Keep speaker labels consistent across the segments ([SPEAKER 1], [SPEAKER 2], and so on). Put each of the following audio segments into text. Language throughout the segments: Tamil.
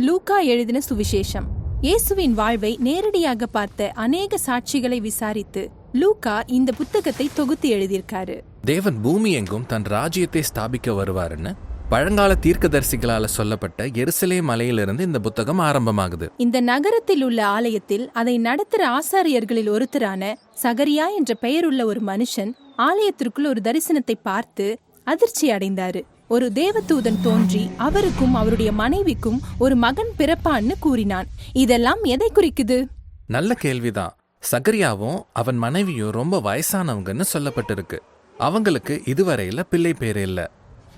[SPEAKER 1] லூக்கா எழுதின சுவிசேஷம். இயேசுவின் வாழ்வை நேரடியாக பார்த்த அநேக சாட்சிகளை விசாரித்து லூக்கா இந்த புத்தகத்தை தொகுத்து எழுதியிருக்காரு.
[SPEAKER 2] தேவன் பூமி எங்கும் தன் ராஜ்யத்தை ஸ்தாபிக்க வருவாருன்னு பழங்கால தீர்க்கதரிசிகளால சொல்லப்பட்ட எருசலேம் மலையிலிருந்து இந்த புத்தகம் ஆரம்பமாகுது.
[SPEAKER 1] இந்த நகரத்தில் உள்ள ஆலயத்தில் அதை நடத்துற ஆசாரியர்களில் ஒருத்தரான சகரியா என்ற பெயருள்ள ஒரு மனுஷன் ஆலயத்திற்குள் ஒரு தரிசனத்தை பார்த்து அதிர்ச்சி அடைந்தாரு. ஒரு தேவதூதன் தோன்றி அவருக்கும் அவருடைய மனைவிக்கும் ஒரு மகன் பிறப்பான்னு கூறினான். இதெல்லாம் எதை குறிக்குது?
[SPEAKER 2] நல்ல கேள்விதான். சகரியாவும் அவன் மனைவியும் ரொம்ப வயசானவங்கன்னு சொல்லப்பட்டிருக்கு. அவங்களுக்கு இதுவரையில பிள்ளை பேரு இல்ல.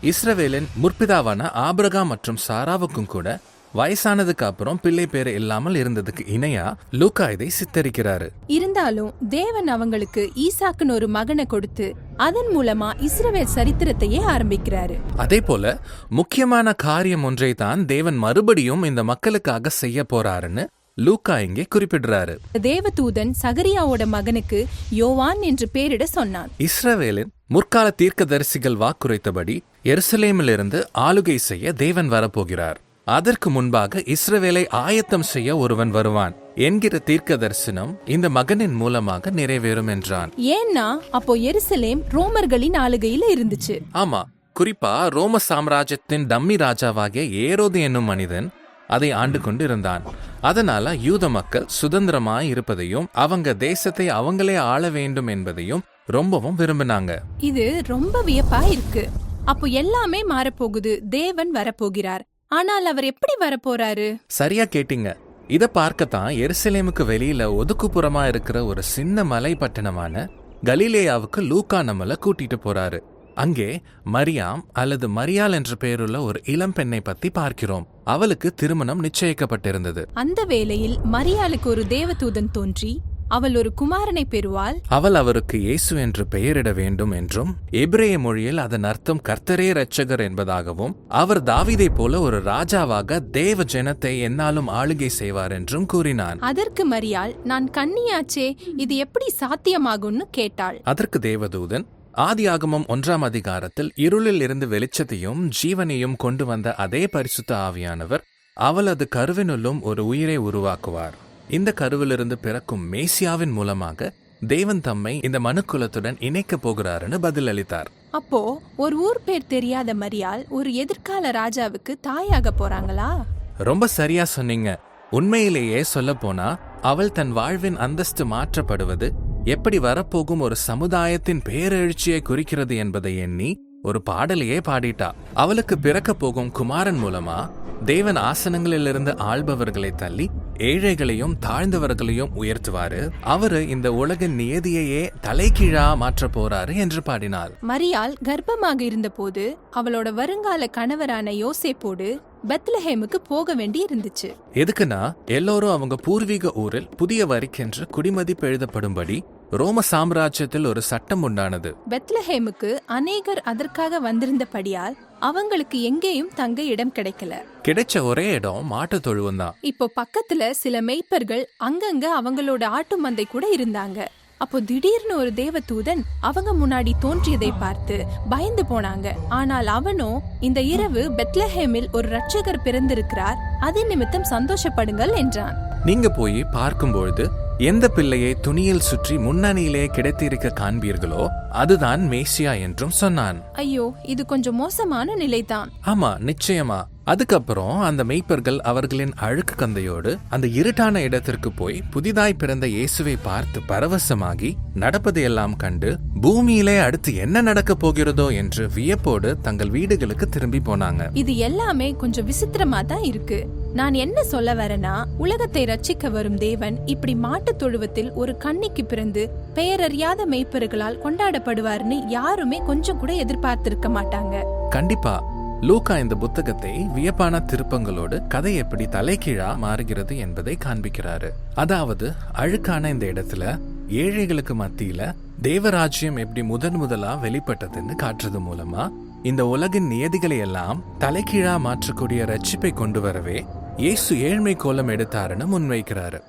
[SPEAKER 2] இஸ்ரவேலின் முற்பிதாவான ஆபிரகாம் மற்றும் சாராவுக்கும் கூட வயசானதுக்கு அப்புறம் பிள்ளை பேரு இல்லாமல் இருந்ததுக்கு இணையா லூக்கா இதை சித்தரிக்கிறாரு.
[SPEAKER 1] இருந்தாலும் தேவன் அவங்களுக்கு ஈசாக்குன்னு ஒரு மகனை கொடுத்து அதன் மூலமா இஸ்ரவேல் சரித்திரத்தையே ஆரம்பிக்கிறாரு.
[SPEAKER 2] அதே போல முக்கியமான காரியம் ஒன்றை தான் தேவன் மறுபடியும் இந்த மக்களுக்காக செய்ய போறாருன்னு லூக்கா இங்கே குறிப்பிடுறாரு.
[SPEAKER 1] தேவதூதன் சகரியாவோட மகனுக்கு யோவான் என்று பெயரிட சொன்னான்.
[SPEAKER 2] இஸ்ரவேலின் முற்கால தீர்க்கதரிசிகள் வாக்குரைத்தபடி எருசலேமிலிருந்து ஆளுகை செய்ய தேவன் வரப்போகிறார். அதற்கு முன்பாக இஸ்ரவேலை ஆயத்தம் செய்ய ஒருவன் வருவான் என்கிற தீர்க்க தரிசனம் இந்த மகனின் மூலமாக நிறைவேறும் என்றான்.
[SPEAKER 1] ஏன்னா அப்போ எருசலேம் ரோமர்களின் ஆளுகையில இருந்துச்சு.
[SPEAKER 2] ஆமா, குறிப்பா ரோம சாம்ராஜ்யத்தின் டம்மி ராஜாவாகிய ஏரோது என்னும் மனிதன் அதை ஆண்டு கொண்டு இருந்தான். அதனால யூத மக்கள் சுதந்திரமாய் இருப்பதையும் அவங்க தேசத்தை அவங்களே ஆள வேண்டும் என்பதையும் ரொம்பவும் விரும்பினாங்க.
[SPEAKER 1] இது ரொம்ப வியப்பா இருக்கு. அப்போ எல்லாமே மாறப்போகுது. தேவன் வரப்போகிறார். ஆனால் அவர் எப்படி வரப்போறாரு?
[SPEAKER 2] சரியா கேட்டீங்க. இத பார்க்கத்தான் எருசலேமுக்கு வெளியில ஒதுக்குப்புறமா இருக்கிற ஒரு சின்ன மலை பட்டணமான கலிலேயாவுக்கு லூக்கா நம்மள கூட்டிட்டு போறாரு. அங்கே மரியாம் அல்லது மரியாள் என்ற பெயருள்ள ஒரு இளம் பெண்ணை பத்தி பார்க்கிறோம். அவளுக்கு திருமணம் நிச்சயிக்கப்பட்டிருந்தது.
[SPEAKER 1] அந்த வேளையில் மரியாளுக்கு ஒரு தேவதூதன் தோன்றி அவள் ஒரு குமாரனை பெறுவாள்.
[SPEAKER 2] அவள் அவருக்கு இயேசு என்று பெயரிட வேண்டும் என்றும், எபிரேய மொழியில் அதன் அர்த்தம் கர்த்தரே இரட்சகர் என்பதாகவும், அவர் தாவீதை போல ஒரு ராஜாவாக தேவ ஜனத்தை என்னாலும் ஆளுகை செய்வார் என்றும் கூறினான்.
[SPEAKER 1] அதற்கு மரியாள், நான் கன்னியாச்சே, இது எப்படி சாத்தியமாகும்னு கேட்டாள்.
[SPEAKER 2] அதற்கு தேவதூதன், ஆதியாகமம் 1ஆம் அதிகாரத்தில் இருளில் இருந்து வெளிச்சத்தையும் ஜீவனையும் கொண்டு வந்த அதே பரிசுத்த ஆவியானவர் அவளது கருவினுள்ளும் ஒரு உயிரை உருவாக்குவார். இந்த கருவிலிருந்து பிறக்கும் மேசியாவின் மூலமாக தேவன் தம்மை இந்த மனுக்குலத்துடன் இணைக்க போகிறாருன்னு பதில் அளித்தார்.
[SPEAKER 1] அப்போ ஒரு ஊர் பேர் தெரியாத மரியாள் ஒரு எதிர்கால ராஜாவுக்கு தாயாக போறாங்களா?
[SPEAKER 2] ரொம்ப சரியா சொன்னீங்க. உண்மையிலேயே சொல்ல போனா அவள் தன் வாழ்வின் அந்தஸ்து மாற்றப்படுவது எப்படி வரப்போகும் ஒரு சமுதாயத்தின் பேரெழுச்சியை குறிக்கிறது என்பதை எண்ணி ஒரு பாடலையே பாடிட்டா. அவளுக்கு பிறக்க போகும் குமாரன் மூலமா தேவன் ஆசனங்களிலிருந்து ஆள்பவர்களை தள்ளி ஏழைகளையும் தாழ்ந்தவர்களையும் உயர்த்துவாரு. அவரு இந்த உலகின் நியதியையே தலைகீழா மாற்ற போறாரு என்று பாடினாள்.
[SPEAKER 1] மரியாள் கர்ப்பமாக இருந்த போது அவளோட வருங்கால கணவரான யோசேப்போடு பெத்லஹேமுக்கு போக வேண்டி இருந்துச்சு.
[SPEAKER 2] எதுக்குன்னா எல்லோரும் அவங்க பூர்வீக ஊரில் புதிய வரிக்கென்று குடிமதிப்பு எழுதப்படும்படி ரோம சாம்ராஜ்யத்தில் ஒரு சட்டம் உண்டானது.
[SPEAKER 1] பெத்லஹேமுக்கு அநேகர் அதற்காக வந்திருந்தபடியால் அவங்களுக்கு எங்கேயும் தங்க இடம் கிடைக்கல.
[SPEAKER 2] கிடைச்ச ஒரே இடம் மாட்டு தொழுவம்.
[SPEAKER 1] இப்போ பக்கத்துல சில மேய்ப்பர்கள் அங்கங்க அவங்களோட ஆட்டு மந்தை கூட இருந்தாங்க. அப்போ திடீர்னு ஒரு தேவதூதன் அவங்க முன்னாடி தோன்றியதை பார்த்து பயந்து போனாங்க. ஆனால் அவனோ, இந்த இரவு பெத்லஹேமில் ஒரு இரட்சகர் பிறந்திருக்கிறார், அதன் நிமித்தம் சந்தோஷப்படுங்கள் என்றான்.
[SPEAKER 2] நீங்க போய் பார்க்கும்பொழுது எந்த பிள்ளையை துணியில் சுற்றி முன்னணியிலே கிடைத்திருக்க காண்பீர்களோ அதுதான் மேசியா என்றும் சொன்னான்.
[SPEAKER 1] ஐயோ, இது கொஞ்சம் மோசமான நிலைதான்.
[SPEAKER 2] ஆமா, நிச்சயமா. அதுக்கப்புறம் அந்த மெய்ப்பர்கள் அவர்களின் அழுக்கு கந்தையோடு அந்த இருட்டான இடத்திற்கு போய் புதிதாய் பிறந்த இயேசுவை பார்த்து பரவசமாகி நடப்பதையெல்லாம் கண்டு பூமியிலே அடுத்து என்ன நடக்க போகிறதோ என்று வியப்போடு தங்கள் வீடுகளுக்கு திரும்பி போனாங்க.
[SPEAKER 1] இது எல்லாமே கொஞ்சம் விசித்திரமா தான் இருக்கு. நான் என்ன சொல்ல வரேன்னா, உலகத்தை ரட்சிக்க வரும் தேவன் இப்படி மாட்டு தொழுவத்தில் ஒரு கன்னிக்கு பிறந்து பெயரறியாத மெய்ப்பர்களால் கொண்டாடப்படுவார்னு யாருமே கொஞ்சம் கூட எதிர்பார்த்திருக்க மாட்டாங்க.
[SPEAKER 2] கண்டிப்பா லூக்கா இந்த புத்தகத்தை வியப்பான திருப்பங்களோடு கதை எப்படி தலைகீழா மாறுகிறது என்பதை காண்பிக்கிறாரு. அதாவது அழுக்கான இந்த இடத்துல ஏழைகளுக்கு மத்தியில தேவராஜ்யம் எப்படி முதலா வெளிப்பட்டதுன்னு காட்டுறது மூலமா இந்த உலகின் நியதிகளை எல்லாம் தலைகீழா மாற்றக்கூடிய ரட்சிப்பை கொண்டு வரவே இயேசு ஏழ்மை கோலம் எடுத்தாருன்னு முன்வைக்கிறாரு.